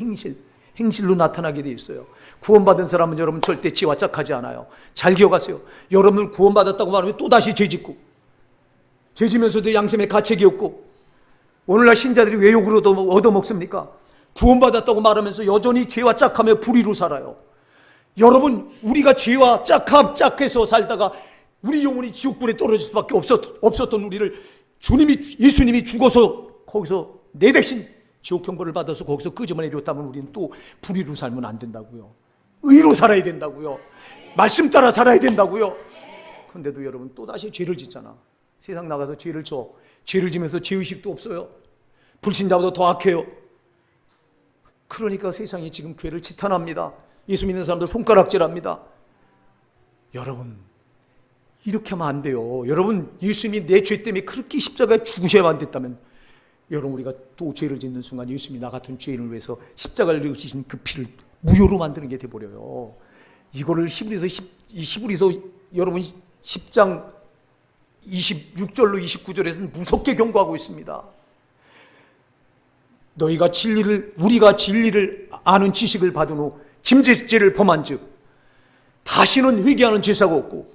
행실로 나타나게 돼 있어요. 구원받은 사람은 여러분 절대 지와 짝하지 않아요. 잘 기억하세요. 여러분 구원받았다고 말하면 또다시 죄짓고 죄지면서도 양심의 가책이 없고 오늘날 신자들이 왜 욕을 얻어먹습니까? 구원받았다고 말하면서 여전히 죄와 짝하며 불의로 살아요. 여러분 우리가 죄와 짝해서 살다가 우리 영혼이 지옥불에 떨어질 수밖에 없었던 우리를 예수님이 죽어서 거기서 내 대신 지옥 형벌을 받아서 거기서 끄집어내 줬다면 우리는 또 불의로 살면 안 된다고요. 의로 살아야 된다고요. 말씀 따라 살아야 된다고요. 그런데도 여러분 또다시 죄를 짓잖아. 세상 나가서 죄를 지면서 죄의식도 없어요. 불신자보다 더 악해요. 그러니까 세상이 지금 교회를 지탄합니다. 예수 믿는 사람들 손가락질합니다. 여러분 이렇게 하면 안 돼요. 여러분 예수님이 내 죄 때문에 그렇게 십자가에 죽으셔야만 됐다면 여러분 우리가 또 죄를 짓는 순간 예수님이 나 같은 죄인을 위해서 십자가를 지신 그 피를 무효로 만드는 게 돼버려요. 이거를 히브리서 여러분 10장 26절로 29절에서는 무섭게 경고하고 있습니다. 우리가 진리를 아는 지식을 받은 후 짐짓죄를 범한 즉 다시는 회개하는 제사가 없고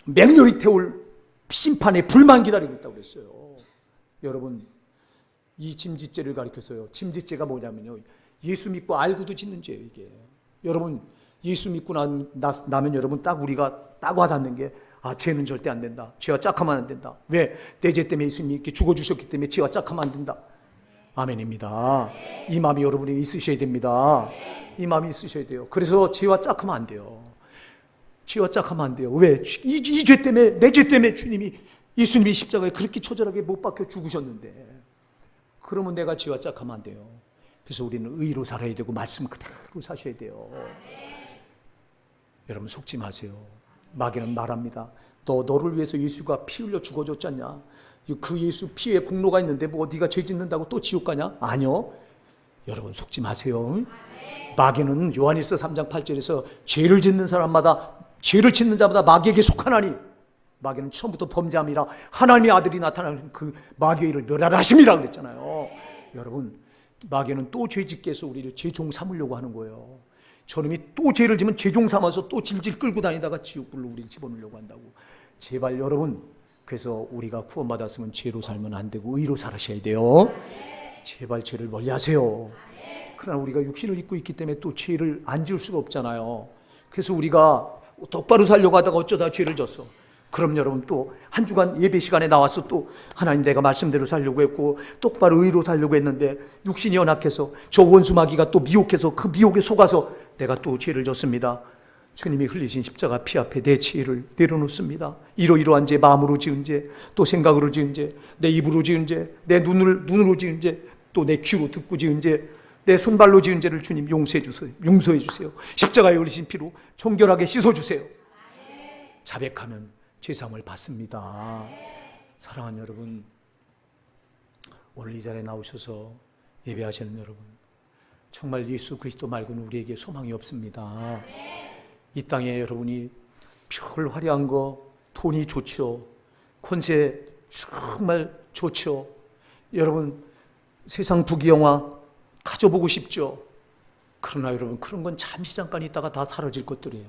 맹렬히 태울 심판의 불만 기다리고 있다고 그랬어요. 여러분 이 짐짓죄를 가리켜서요. 짐짓죄가 뭐냐면요. 예수 믿고 알고도 짓는 죄예요. 이게 여러분 예수 믿고 나면 여러분 우리가 딱 와닿는 게 죄는 절대 안 된다. 죄와 짝하면 안 된다. 왜? 내 죄 때문에 예수님이 이렇게 죽어주셨기 때문에 죄와 짝하면 안 된다. 아멘입니다. 이 마음이 여러분이 있으셔야 됩니다. 이 마음이 있으셔야 돼요. 그래서 죄와 짝하면 안 돼요. 죄와 짝하면 안 돼요. 왜? 이 죄 때문에 내 죄 때문에 예수님이 십자가에 그렇게 처절하게 못 박혀 죽으셨는데 그러면 내가 죄와 짝하면 안 돼요. 그래서 우리는 의로 살아야 되고 말씀 그대로 사셔야 돼요. 여러분 속지 마세요. 마귀는 말합니다. 너를 위해서 예수가 피 흘려 죽어줬지 않냐? 그 예수 피에 공로가 있는데 뭐 네가 죄 짓는다고 또 지옥 가냐? 아니요. 여러분 속지 마세요. 마귀는 요한일서 3장 8절에서 죄를 짓는 자마다 마귀에게 속하나니 마귀는 처음부터 범죄함이라 하나님의 아들이 나타나는 그 마귀의 일을 멸하라 하심이라 그랬잖아요. 여러분 마귀는 또 죄짓게 해서 우리를 죄종 삼으려고 하는 거예요. 저놈이 또 죄를 지면 죄종 삼아서 또 질질 끌고 다니다가 지옥불로 우리를 집어넣으려고 한다고. 제발 여러분 그래서 우리가 구원받았으면 죄로 살면 안 되고 의로 살아셔야 돼요. 제발 죄를 멀리하세요. 그러나 우리가 육신을 입고 있기 때문에 또 죄를 안 지을 수가 없잖아요. 그래서 우리가 똑바로 살려고 하다가 어쩌다 죄를 졌어. 그럼 여러분 또 한 주간 예배 시간에 나와서 또 하나님 내가 말씀대로 살려고 했고 똑바로 의로 살려고 했는데 육신이 연약해서 저 원수 마귀가 또 미혹해서 그 미혹에 속아서 내가 또 죄를 졌습니다. 주님이 흘리신 십자가 피 앞에 내 죄를 내려놓습니다. 이러이러한 죄, 마음으로 지은 죄, 또 생각으로 지은 죄, 내 입으로 지은 죄, 내 눈으로 지은 죄, 또 내 귀로 듣고 지은 죄, 내 손발로 지은 죄를 주님 용서해 주세요. 십자가에 흘리신 피로 정결하게 씻어주세요. 자백하면 죄사함을 받습니다. 사랑하는 여러분, 오늘 이 자리에 나오셔서 예배하시는 여러분, 정말 예수 그리스도 말고는 우리에게 소망이 없습니다. 이 땅에 여러분이 별 화려한 거, 돈이 좋죠. 권세 정말 좋죠. 여러분 세상 부귀영화 가져보고 싶죠. 그러나 여러분 그런 건 잠시 잠깐 있다가 다 사라질 것들이에요.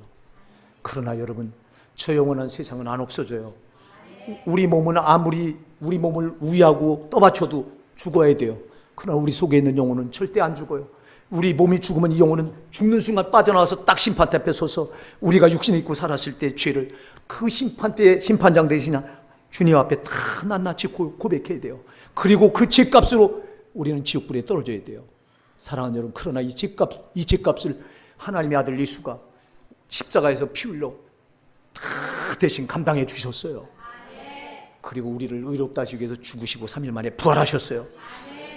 그러나 여러분 저 영원한 세상은 안 없어져요. 우리 몸은 아무리 우리 몸을 우위하고 떠받쳐도 죽어야 돼요. 그러나 우리 속에 있는 영혼은 절대 안 죽어요. 우리 몸이 죽으면 이 영혼은 죽는 순간 빠져나와서 딱 심판대 앞에 서서 우리가 육신을 입고 살았을 때 죄를 그 심판대에 심판장 대신 주님 앞에 다 낱낱이 고백해야 돼요. 그리고 그 죄값으로 우리는 지옥불에 떨어져야 돼요. 사랑하는 여러분, 그러나 이 죄값을 하나님의 아들 예수가 십자가에서 피 흘려 다 대신 감당해 주셨어요. 그리고 우리를 의롭다 하시기 위해서 죽으시고 3일 만에 부활하셨어요.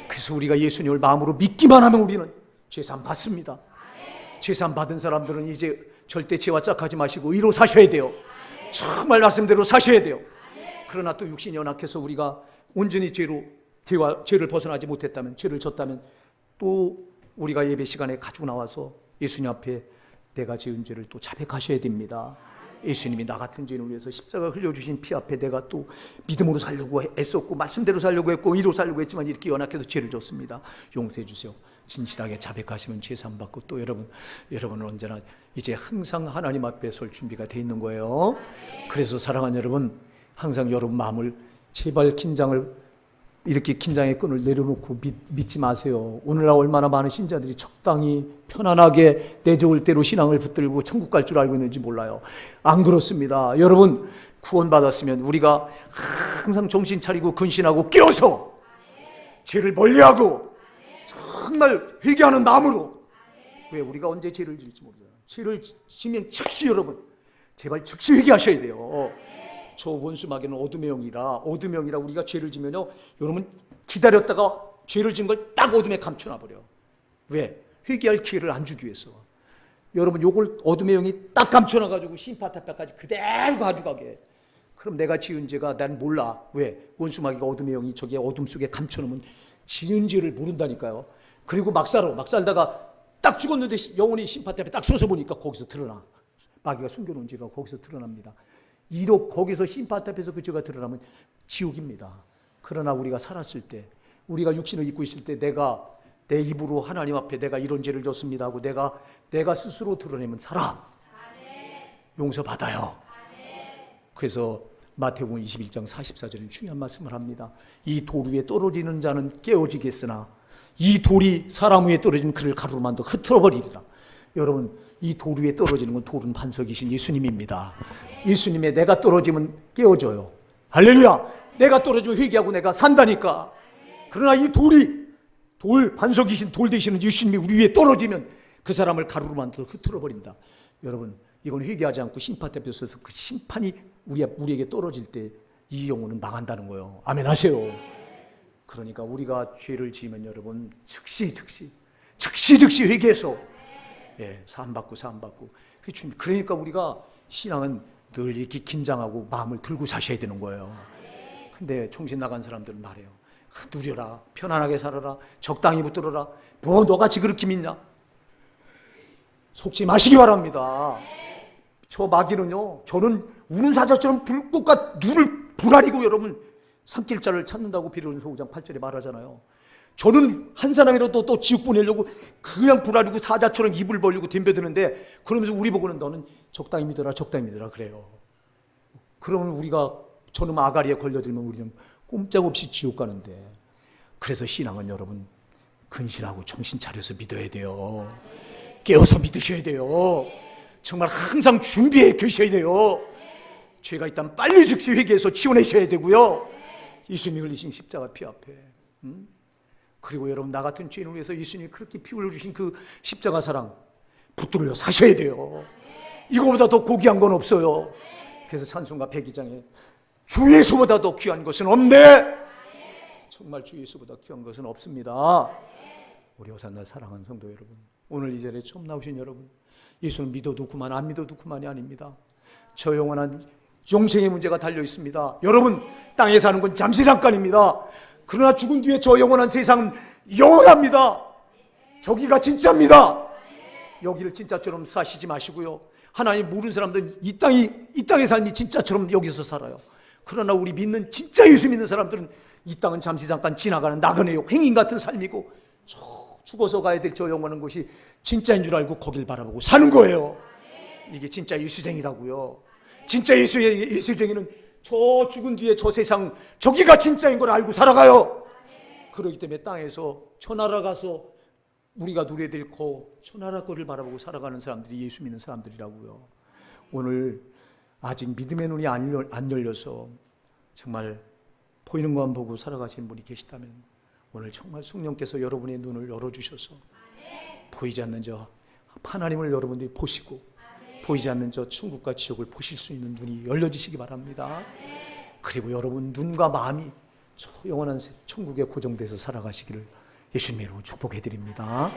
그래서 우리가 예수님을 마음으로 믿기만 하면 우리는 죄사함 받습니다. 죄사함 받은 사람들은 이제 절대 죄와 짝하지 마시고 의로 사셔야 돼요. 정말 말씀대로 사셔야 돼요. 그러나 또 육신이 연약해서 우리가 온전히 죄를 벗어나지 못했다면, 죄를 졌다면 또 우리가 예배 시간에 가지고 나와서 예수님 앞에 내가 지은 죄를 또 자백하셔야 됩니다. 예수님이 나 같은 죄인을 위해서 십자가 흘려주신 피 앞에 내가 또 믿음으로 살려고 애썼고 말씀대로 살려고 했고 의로 살려고 했지만 이렇게 연약해서 죄를 졌습니다. 용서해 주세요. 진실하게 자백하시면 죄 사함 받고 또 여러분은 언제나 이제 항상 하나님 앞에 설 준비가 돼 있는 거예요. 그래서 사랑하는 여러분, 항상 여러분 마음을 제발 이렇게 긴장의 끈을 내려놓고 믿지 마세요. 오늘날 얼마나 많은 신자들이 적당히 편안하게 내 좋을 대로 신앙을 붙들고 천국 갈 줄 알고 있는지 몰라요. 안 그렇습니다. 여러분 구원받았으면 우리가 항상 정신 차리고 근신하고 깨어서 죄를 멀리하고 정말 회개하는 마음으로, 왜 우리가 언제 죄를 지을지 모르잖아요. 죄를 지면 즉시 여러분 제발 즉시 회개하셔야 돼요. 저 원수마귀는 어둠의 영이라 우리가 죄를 지면요, 여러분 기다렸다가 죄를 지은 걸 딱 어둠에 감춰놔버려. 왜? 회개할 기회를 안 주기 위해서. 여러분 요걸 어둠의 영이 딱 감춰놔가지고 심판 앞에까지 그대로 가져가게. 그럼 내가 지은 죄가 난 몰라. 왜? 원수마귀가 어둠의 영이 저기 어둠 속에 감춰놓으면 지은 죄를 모른다니까요. 그리고 막 살다가 딱 죽었는데 영혼이 심판 앞에 딱 서서 보니까 거기서 드러나. 마귀가 숨겨놓은 죄가 거기서 드러납니다. 이로 거기서 심판 앞에서 그 죄가 드러나면 지옥입니다. 그러나 우리가 살았을 때, 우리가 육신을 입고 있을 때 내가 내 입으로 하나님 앞에 내가 이런 죄를 졌습니다 하고 내가 스스로 드러내면 살아. 용서받아요. 그래서 마태복음 21장 44절에 중요한 말씀을 합니다. 이 돌 위에 떨어지는 자는 깨어지겠으나 이 돌이 사람 위에 떨어지면 그를 가루로 만들어 흩어버리리라. 여러분 이 돌 위에 떨어지는 건 돌은 반석이신 예수님입니다. 예수님의 내가 떨어지면 깨어져요. 할렐루야. 내가 떨어지면 회개하고 내가 산다니까. 그러나 이 돌 반석이신 돌 되시는 예수님이 우리 위에 떨어지면 그 사람을 가루로 만들어 흩어버린다. 여러분 이건 회개하지 않고 심판 앞에 서서 그 심판이 우리에게 떨어질 때 이 영혼은 망한다는 거예요. 아멘 하세요. 그러니까 우리가 죄를 지으면 여러분 즉시 회개해서 사함받고 그러니까 우리가 신앙은 늘 이렇게 긴장하고 마음을 들고 사셔야 되는 거예요. 근데 정신 나간 사람들은 말해요. 누려라, 편안하게 살아라, 적당히 붙들어라. 뭐 너같이 그렇게 믿냐? 속지 마시기 바랍니다. 저 마귀는요, 저는 우는 사자처럼 불꽃과 눈을 부라리고 여러분 산길자를 찾는다고 베드로전서 5장 8절에 말하잖아요. 저는 한 사람이라도 또 지옥 보내려고 그냥 부라리고 사자처럼 입을 벌리고 덤벼드는데, 그러면서 우리 보고는 너는 적당히 믿어라 그래요. 그러면 우리가 저놈 아가리에 걸려들면 우리는 꼼짝없이 지옥 가는데, 그래서 신앙은 여러분 근신하고 정신 차려서 믿어야 돼요. 깨어서 믿으셔야 돼요. 정말 항상 준비해 계셔야 돼요. 죄가 있다면 빨리 즉시 회개해서 지원하셔야 되고요. 예수님이 흘리신 십자가 피 앞에, 그리고 여러분 나 같은 죄인을 위해서 예수님이 그렇게 피 흘려주신 그 십자가 사랑 붙들려 사셔야 돼요. 이거보다 더 고귀한 건 없어요. 그래서 찬송가 102장에 주 예수보다 더 귀한 것은 없네. 정말 주 예수보다 귀한 것은 없습니다. 우리 호산나 사랑하는 성도 여러분, 오늘 이 자리에 처음 나오신 여러분, 예수는 믿어도 그만 안 믿어도 그만이 아닙니다. 저 영원한 영생의 문제가 달려 있습니다. 여러분 땅에 사는 건 잠시 잠깐입니다. 그러나 죽은 뒤에 저 영원한 세상은 영원합니다. 저기가 진짜입니다. 여기를 진짜처럼 사시지 마시고요. 하나님 모르는 사람들은 이 땅의 삶이 진짜처럼 여기서 살아요. 그러나 우리 믿는 진짜 예수 믿는 사람들은 이 땅은 잠시 잠깐 지나가는 나그네 행인 같은 삶이고, 죽어서 가야 될 저 영원한 곳이 진짜인 줄 알고 거길 바라보고 사는 거예요. 이게 진짜 예수쟁이라고요. 진짜 예수쟁이는 저 죽은 뒤에 저 세상 저기가 진짜인 걸 알고 살아가요. 그렇기 때문에 땅에서 천하라 가서 우리가 누려야 될 천하라 거를 바라보고 살아가는 사람들이 예수 믿는 사람들이라고요. 오늘 아직 믿음의 눈이 안 열려서 정말 보이는 것만 보고 살아가시는 분이 계시다면 오늘 정말 성령께서 여러분의 눈을 열어주셔서 보이지 않는 저 하나님을 여러분들이 보시고 보이지 않는 저 천국과 지옥을 보실 수 있는 눈이 열려지시기 바랍니다. 그리고 여러분 눈과 마음이 저 영원한 천국에 고정돼서 살아가시기를 예수님의 이름으로 축복해 드립니다.